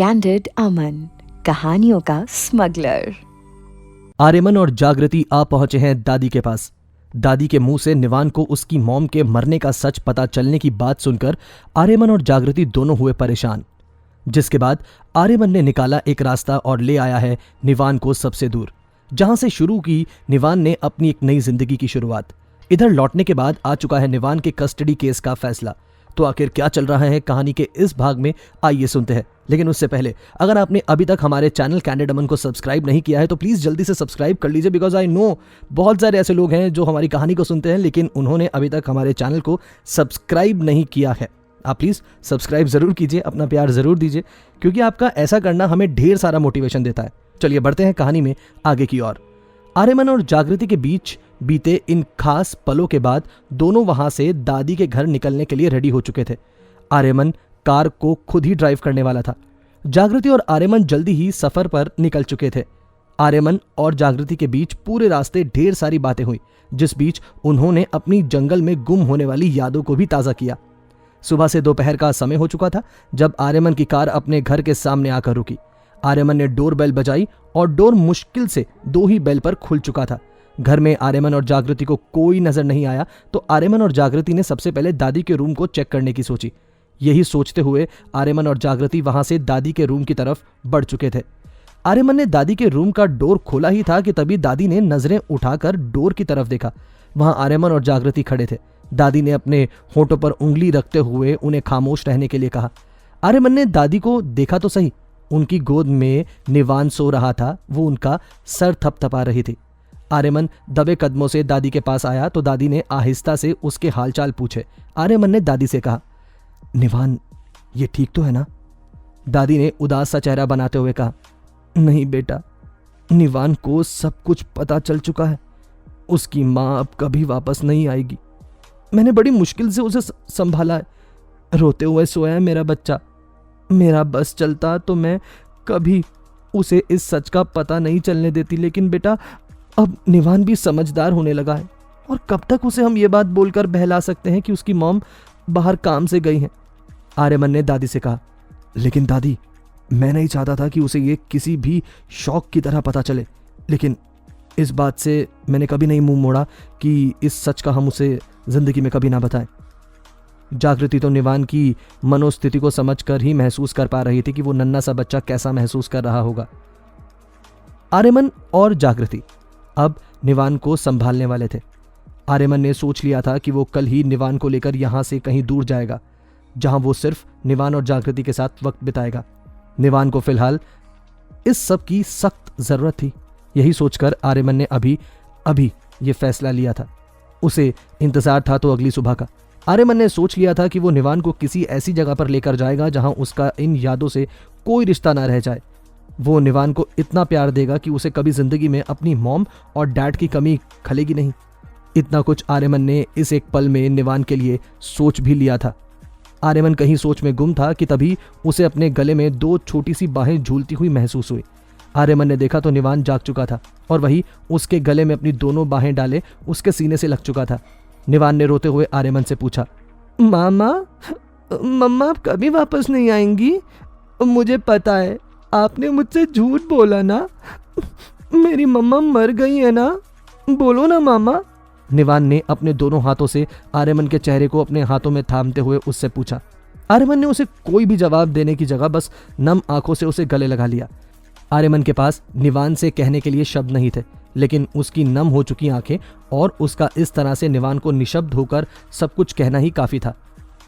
Candid अमन, कहानियों का smuggler. Aryaman और जागृति आ पहुंचे हैं दादी के पास। दादी के मुंह से निवान को उसकी मॉम के मरने का सच पता चलने की बात सुनकर आर्यमन और जागृति दोनों हुए परेशान। जिसके बाद आर्यमन ने निकाला एक रास्ता और ले आया है निवान को सबसे दूर, जहां से शुरू की निवान ने अपनी एक नई जिंदगी की शुरुआत। इधर लौटने के बाद आ चुका है निवान के कस्टडी केस का फैसला। तो आखिर क्या चल रहा है कहानी के इस भाग में, आइए सुनते हैं। लेकिन उससे पहले अगर आपने अभी तक हमारे चैनल कैंडिड अमन को सब्सक्राइब नहीं किया है तो प्लीज़ जल्दी से सब्सक्राइब कर लीजिए, बिकॉज आई नो बहुत सारे ऐसे लोग हैं जो हमारी कहानी को सुनते हैं लेकिन उन्होंने अभी तक हमारे चैनल को सब्सक्राइब नहीं किया है। आप प्लीज़ सब्सक्राइब ज़रूर कीजिए, अपना प्यार ज़रूर दीजिए, क्योंकि आपका ऐसा करना हमें ढेर सारा मोटिवेशन देता है। चलिए बढ़ते हैं कहानी में आगे की ओर। आर्यमन और जागृति के बीच बीते इन खास पलों के बाद दोनों वहां से दादी के घर निकलने के लिए रेडी हो चुके थे। आर्यमन कार को खुद ही ड्राइव करने वाला था। जागृति और आर्यमन जल्दी ही सफर पर निकल चुके थे। आर्यमन और जागृति के बीच पूरे रास्ते ढेर सारी बातें हुई, जिस बीच उन्होंने अपनी जंगल में गुम होने वाली यादों को भी ताज़ा किया। सुबह से दोपहर का समय हो चुका था जब आर्यमन की कार अपने घर के सामने आकर रुकी। आर्यमन ने डोर बेल बजाई और डोर मुश्किल से 2 ही बेल पर खुल चुका था। घर में आर्यमन और जागृति को कोई नजर नहीं आया तो आर्यमन और जागृति ने सबसे पहले दादी के रूम को चेक करने की सोची। यही सोचते हुए आर्यमन और जागृति वहां से दादी के रूम की तरफ बढ़ चुके थे। आर्यमन ने दादी के रूम का डोर खोला ही था कि तभी दादी ने नजरें उठाकर डोर की तरफ देखा। वहां आर्यमन और जागृति खड़े थे। दादी ने अपने होठों पर उंगली रखते हुए उन्हें खामोश रहने के लिए कहा। आर्यमन ने दादी को देखा तो सही, उनकी गोद में निवान सो रहा था। वो उनका सर थपथपा रही थी। आर्यमन दबे कदमों से दादी के पास आया तो दादी ने आहिस्ता से उसके हालचाल पूछे। आर्यमन ने दादी से कहा, निवान ये ठीक तो है ना? दादी ने उदास सा चेहरा बनाते हुए कहा, नहीं बेटा, निवान को सब कुछ पता चल चुका है। उसकी माँ अब कभी वापस नहीं आएगी। मैंने बड़ी मुश्किल से उसे संभाला है। रोते हुए सोया है मेरा बच्चा। मेरा बस चलता तो मैं कभी उसे इस सच का पता नहीं चलने देती, लेकिन बेटा अब निवान भी समझदार होने लगा है और कब तक उसे हम ये बात बोलकर बहला सकते हैं कि उसकी मॉम बाहर काम से गई हैं। आर्यमन ने दादी से कहा, लेकिन दादी मैं नहीं चाहता था कि उसे ये किसी भी शौक की तरह पता चले, लेकिन इस बात से मैंने कभी नहीं मुंह मोड़ा कि इस सच का हम उसे जिंदगी में कभी ना बताएं। जागृति तो निवान की मनोस्थिति को समझकर ही महसूस कर पा रही थी कि वो नन्हा सा बच्चा कैसा महसूस कर रहा होगा। आर्यमन और जागृति अब निवान को संभालने वाले थे। आर्यमन ने सोच लिया था कि वो कल ही निवान को लेकर यहां से कहीं दूर जाएगा, जहां वो सिर्फ निवान और जागृति के साथ वक्त बिताएगा। निवान को फिलहाल इस सब की सख्त जरूरत थी। यही सोचकर आर्यमन ने अभी ये फैसला लिया था। उसे इंतजार था तो अगली सुबह का। आर्यमन ने सोच लिया था कि वो निवान को किसी ऐसी जगह पर लेकर जाएगा जहां उसका इन यादों से कोई रिश्ता ना रह जाए। वो निवान को इतना प्यार देगा कि उसे कभी जिंदगी में अपनी मॉम और डैड की कमी खलेगी नहीं। इतना कुछ आर्यमन ने इस एक पल में निवान के लिए सोच भी लिया था। आर्यमन कहीं सोच में गुम था कि तभी उसे अपने गले में 2 छोटी सी बाहें झूलती हुई महसूस हुई। आर्यमन ने देखा तो निवान जाग चुका था और वही उसके गले में अपनी दोनों बाहें डाले उसके सीने से लग चुका था। निवान ने रोते हुए आर्यमन से पूछा, मामा, मम्मा आप कभी वापस नहीं आएंगी? मुझे पता है आपने मुझसे झूठ बोला ना। मेरी मम्मा मर गई है ना? बोलो ना मामा। निवान ने अपने दोनों हाथों से आर्यमन के चेहरे को अपने हाथों में थामते हुए उससे पूछा। आर्यमन ने उसे कोई भी जवाब देने की जगह बस नम आंखों से उसे गले लगा लिया। आर्यमन के पास निवान से कहने के लिए शब्द नहीं थे, लेकिन उसकी नम हो चुकी आंखें और उसका इस तरह से निवान को निशब्द होकर सब कुछ कहना ही काफी था।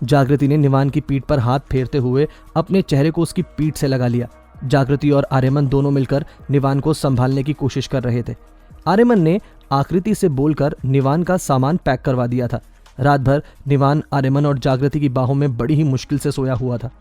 जागृति ने निवान की पीठ पर हाथ फेरते हुए अपने चेहरे को उसकी पीठ से लगा लिया। जागृति और आर्यमन दोनों मिलकर निवान को संभालने की कोशिश कर रहे थे। आर्यमन ने आकृति से बोलकर निवान का सामान पैक करवा दिया था। रात भर निवान आर्यमन और जागृति की बाहों में बड़ी ही मुश्किल से सोया हुआ था।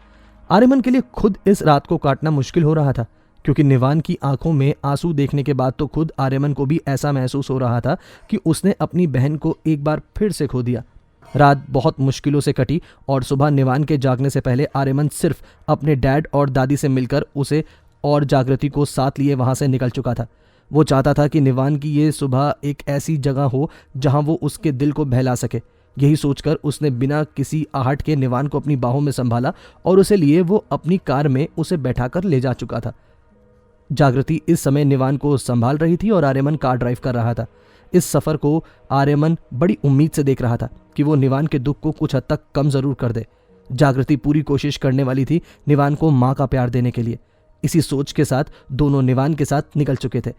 आर्यमन के लिए खुद इस रात को काटना मुश्किल हो रहा था, क्योंकि निवान की आंखों में आंसू देखने के बाद तो खुद आर्यमन को भी ऐसा महसूस हो रहा था कि उसने अपनी बहन को एक बार फिर से खो दिया। रात बहुत मुश्किलों से कटी और सुबह निवान के जागने से पहले आर्यमन सिर्फ अपने डैड और दादी से मिलकर उसे और जागृति को साथ लिए वहां से निकल चुका था। वो चाहता था कि निवान की ये सुबह एक ऐसी जगह हो जहां वो उसके दिल को बहला सके। यही सोचकर उसने बिना किसी आहट के निवान को अपनी बाहों में संभाला और उसे लिए वो अपनी कार में उसे बैठाकर ले जा चुका था। जागृति इस समय निवान को संभाल रही थी और आर्यमन कार ड्राइव कर रहा था। इस सफर को आर्यमन बड़ी उम्मीद से देख रहा था कि वो निवान के दुख को कुछ हद तक कम जरूर कर दे। जागृति पूरी कोशिश करने वाली थी निवान को माँ का प्यार देने के लिए। इसी सोच के साथ दोनों निवान के साथ निकल चुके थे।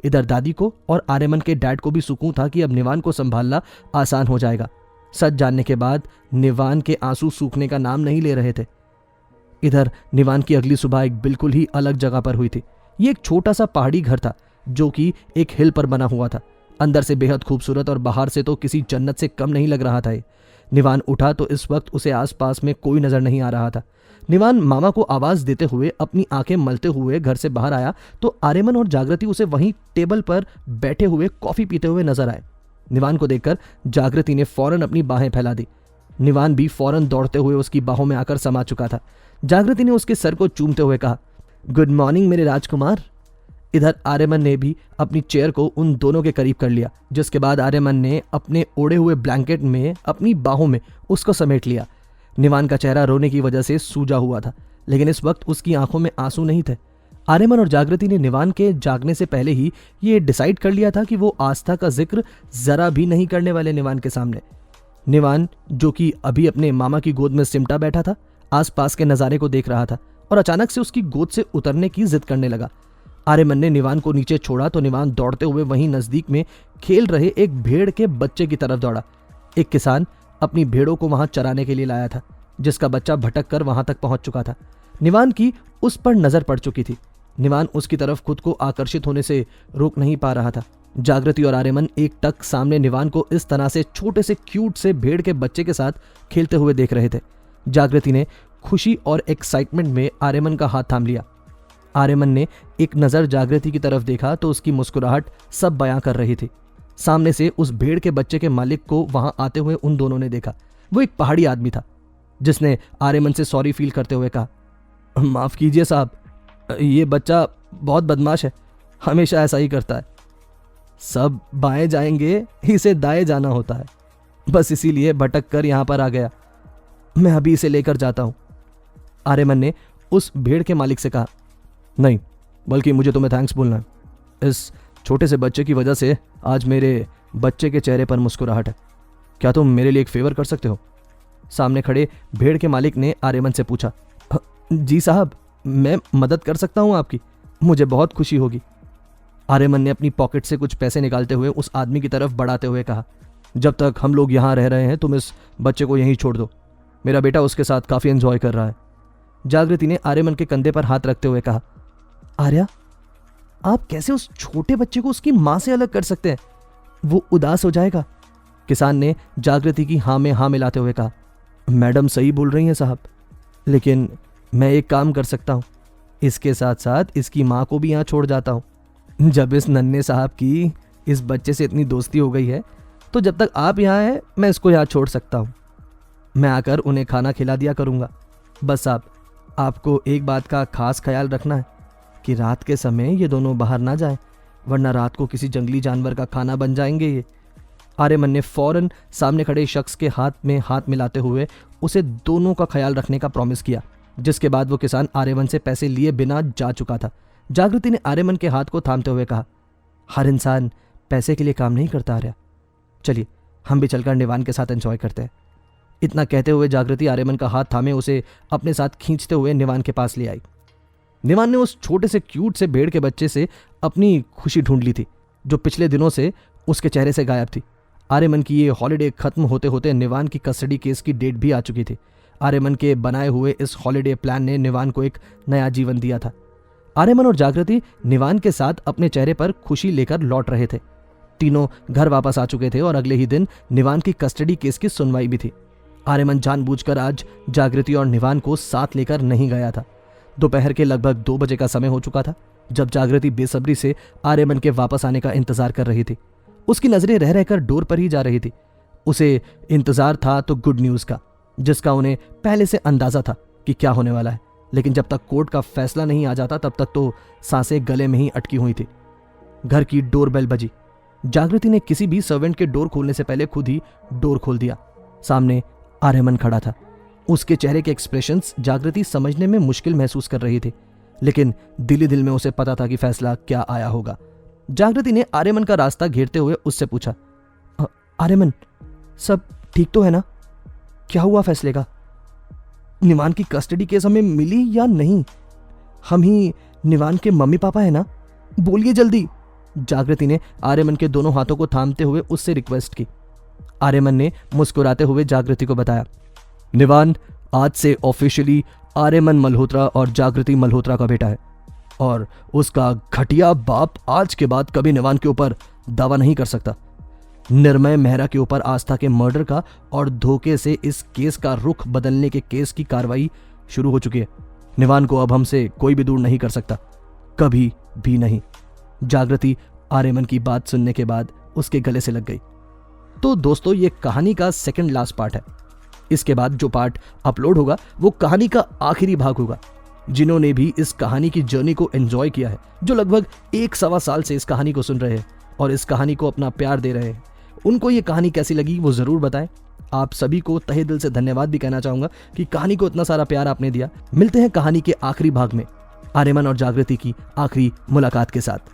इधर दादी को और आर्यमन के डैड को भी सुकून था कि अब निवान को संभालना आसान हो जाएगा। सच जानने के बाद निवान के आंसू सूखने का नाम नहीं ले रहे थे। इधर निवान की अगली सुबह एक बिल्कुल ही अलग जगह पर हुई थी। ये एक छोटा सा पहाड़ी घर था जो कि एक हिल पर बना हुआ था। अंदर से बेहद खूबसूरत और बाहर से तो किसी जन्नत से कम नहीं लग रहा था ये। निवान उठा तो इस वक्त उसे आसपास में कोई नजर नहीं आ रहा था। निवान मामा को आवाज देते हुए अपनी आंखें मलते हुए घर से बाहर आया तो आर्यमन और जागृति उसे वहीं टेबल पर बैठे हुए कॉफी पीते हुए नजर आए। निवान को देखकर जागृति ने फौरन अपनी बाहें फैला दी। निवान भी फौरन दौड़ते हुए उसकी बाहों में आकर समा चुका था। जागृति ने उसके सर को चूमते हुए कहा, गुड मॉर्निंग मेरे राजकुमार। इधर आर्यमन ने भी अपनी चेयर को उन दोनों के करीब कर लिया, जिसके बाद आर्यमन ने अपने ओढ़े हुए ब्लैंकेट में अपनी बाहों में उसको समेट लिया। निवान का चेहरा रोने की वजह से सूजा हुआ था, लेकिन इस वक्त उसकी आंखों में आंसू नहीं थे। आर्यमन और जागृति ने निवान के जागने से पहले ही ये डिसाइड कर लिया था कि वो आस्था का जिक्र जरा भी नहीं करने वाले निवान के सामने। निवान, जो कि अभी अपने मामा की गोद में सिमटा बैठा था, आसपास के नज़ारे को देख रहा था और अचानक से उसकी गोद से उतरने की जिद करने लगा। आर्यमन ने निवान को नीचे छोड़ा तो निवान दौड़ते हुए वहीं नजदीक में खेल रहे एक भेड़ के बच्चे की तरफ दौड़ा। एक किसान अपनी भेड़ों को वहां चराने के लिए लाया था, जिसका बच्चा भटक कर वहां तक पहुंच चुका था। निवान की उस पर नजर पड़ चुकी थी। निवान उसकी तरफ खुद को आकर्षित होने से रोक नहीं पा रहा था। जागृति और आर्यमन एक टक सामने निवान को इस तरह से छोटे से क्यूट से भेड़ के बच्चे के साथ खेलते हुए देख रहे थे। जागृति ने खुशी और एक्साइटमेंट में आर्यमन का हाथ थाम लिया। आर्यमन ने एक नज़र जागृति की तरफ देखा तो उसकी मुस्कुराहट सब बयां कर रही थी। सामने से उस भेड़ के बच्चे के मालिक को वहां आते हुए उन दोनों ने देखा। वो एक पहाड़ी आदमी था, जिसने आर्यमन से सॉरी फील करते हुए कहा, माफ़ कीजिए साहब, ये बच्चा बहुत बदमाश है, हमेशा ऐसा ही करता है। सब बाएं जाएंगे, इसे दाएं जाना होता है, बस इसीलिए भटक कर यहाँ पर आ गया। मैं अभी इसे लेकर जाता हूँ। आर्यमन ने उस भेड़ के मालिक से कहा, नहीं, बल्कि मुझे तुम्हें थैंक्स बोलना है। इस छोटे से बच्चे की वजह से आज मेरे बच्चे के चेहरे पर मुस्कुराहट है। क्या तुम मेरे लिए एक फेवर कर सकते हो? सामने खड़े भेड़ के मालिक ने आर्यमन से पूछा। जी साहब, मैं मदद कर सकता हूँ आपकी, मुझे बहुत खुशी होगी। आर्यमन ने अपनी पॉकेट से कुछ पैसे निकालते हुए उस आदमी की तरफ बढ़ाते हुए कहा, जब तक हम लोग यहाँ रह रहे हैं तुम इस बच्चे को यहीं छोड़ दो, मेरा बेटा उसके साथ काफ़ी एंजॉय कर रहा है। जागृति ने आर्यमन के कंधे पर हाथ रखते हुए कहा, आर्या, आप कैसे उस छोटे बच्चे को उसकी मां से अलग कर सकते हैं? वो उदास हो जाएगा। किसान ने जागृति की हाँ में हाँ मिलाते हुए कहा, मैडम सही बोल रही हैं साहब, लेकिन मैं एक काम कर सकता हूँ, इसके साथ साथ इसकी माँ को भी यहाँ छोड़ जाता हूँ। जब इस नन्हे साहब की इस बच्चे से इतनी दोस्ती हो गई है तो जब तक आप यहाँ हैं मैं इसको यहाँ छोड़ सकता हूँ। मैं आकर उन्हें खाना खिला दिया करूँगा। बस साहब, आपको एक बात का खास ख्याल रखना है कि रात के समय ये दोनों बाहर ना जाएं, वरना रात को किसी जंगली जानवर का खाना बन जाएंगे ये। आर्यमन ने फौरन सामने खड़े शख्स के हाथ में हाथ मिलाते हुए उसे दोनों का ख्याल रखने का प्रॉमिस किया, जिसके बाद वो किसान आर्यमन से पैसे लिए बिना जा चुका था। जागृति ने आर्यमन के हाथ को थामते हुए कहा, हर इंसान पैसे के लिए काम नहीं करता आर्या, चलिए हम भी चलकर निवान के साथ एंजॉय करते हैं। इतना कहते हुए जागृति आर्यमन का हाथ थामे उसे अपने साथ खींचते हुए निवान के पास ले आई। निवान ने उस छोटे से क्यूट से भेड़ के बच्चे से अपनी खुशी ढूंढ ली थी, जो पिछले दिनों से उसके चेहरे से गायब थी। आर्यमन की ये हॉलिडे खत्म होते होते निवान की कस्टडी केस की डेट भी आ चुकी थी। आर्यमन के बनाए हुए इस हॉलिडे प्लान ने निवान को एक नया जीवन दिया था। आर्यमन और जागृति निवान के साथ अपने चेहरे पर खुशी लेकर लौट रहे थे। तीनों घर वापस आ चुके थे और अगले ही दिन निवान की कस्टडी केस की सुनवाई भी थी। आर्यमन जानबूझकर आज जागृति और निवान को साथ लेकर नहीं गया था। दोपहर के लगभग 2 बजे का समय हो चुका था जब जागृति बेसब्री से आर्यमन के वापस आने का इंतजार कर रही थी। उसकी नजरें रह रहकर डोर पर ही जा रही थी। उसे इंतजार था तो गुड न्यूज का, जिसका उन्हें पहले से अंदाजा था कि क्या होने वाला है, लेकिन जब तक कोर्ट का फैसला नहीं आ जाता तब तक तो सांसें गले में ही अटकी हुई थी। घर की डोरबेल बजी। जागृति ने किसी भी सर्वेंट के डोर खोलने से पहले खुद ही डोर खोल दिया। सामने आर्यमन खड़ा था। उसके चेहरे के एक्सप्रेशंस जागृति समझने में मुश्किल महसूस कर रही थी, लेकिन दिल ही दिल में उसे पता था कि फैसला क्या आया होगा। जागृति ने आर्यमन का रास्ता घेरते हुए उससे पूछा, आर्यमन, सब ठीक तो है ना? क्या हुआ फैसले का? निवान की कस्टडी केस हमें मिली या नहीं? हम ही निवान के मम्मी पापा है ना? बोलिए जल्दी। जागृति ने आर्यमन के दोनों हाथों को थामते हुए उससे रिक्वेस्ट की। आर्यमन ने मुस्कुराते हुए जागृति को बताया, निवान आज से ऑफिशियली आर्यमन मल्होत्रा और जागृति मल्होत्रा का बेटा है, और उसका घटिया बाप आज के बाद कभी निवान के ऊपर दावा नहीं कर सकता। निर्मय मेहरा के ऊपर आस्था के मर्डर का और धोखे से इस केस का रुख बदलने के केस की कार्रवाई शुरू हो चुकी है। निवान को अब हमसे कोई भी दूर नहीं कर सकता, कभी भी नहीं। जागृति आर्यमन की बात सुनने के बाद उसके गले से लग गई। तो दोस्तों, ये कहानी का सेकंड लास्ट पार्ट है। इसके बाद जो पार्ट अपलोड होगा वो कहानी का आखिरी भाग होगा। जिन्होंने भी इस कहानी की जर्नी को एंजॉय किया है, जो लगभग 1-1.25 साल से इस कहानी को सुन रहे हैं और इस कहानी को अपना प्यार दे रहे हैं, उनको ये कहानी कैसी लगी वो जरूर बताएं। आप सभी को तहे दिल से धन्यवाद भी कहना चाहूंगा कि कहानी को इतना सारा प्यार आपने दिया। मिलते हैं कहानी के आखिरी भाग में, आर्यमन और जागृति की आखिरी मुलाकात के साथ।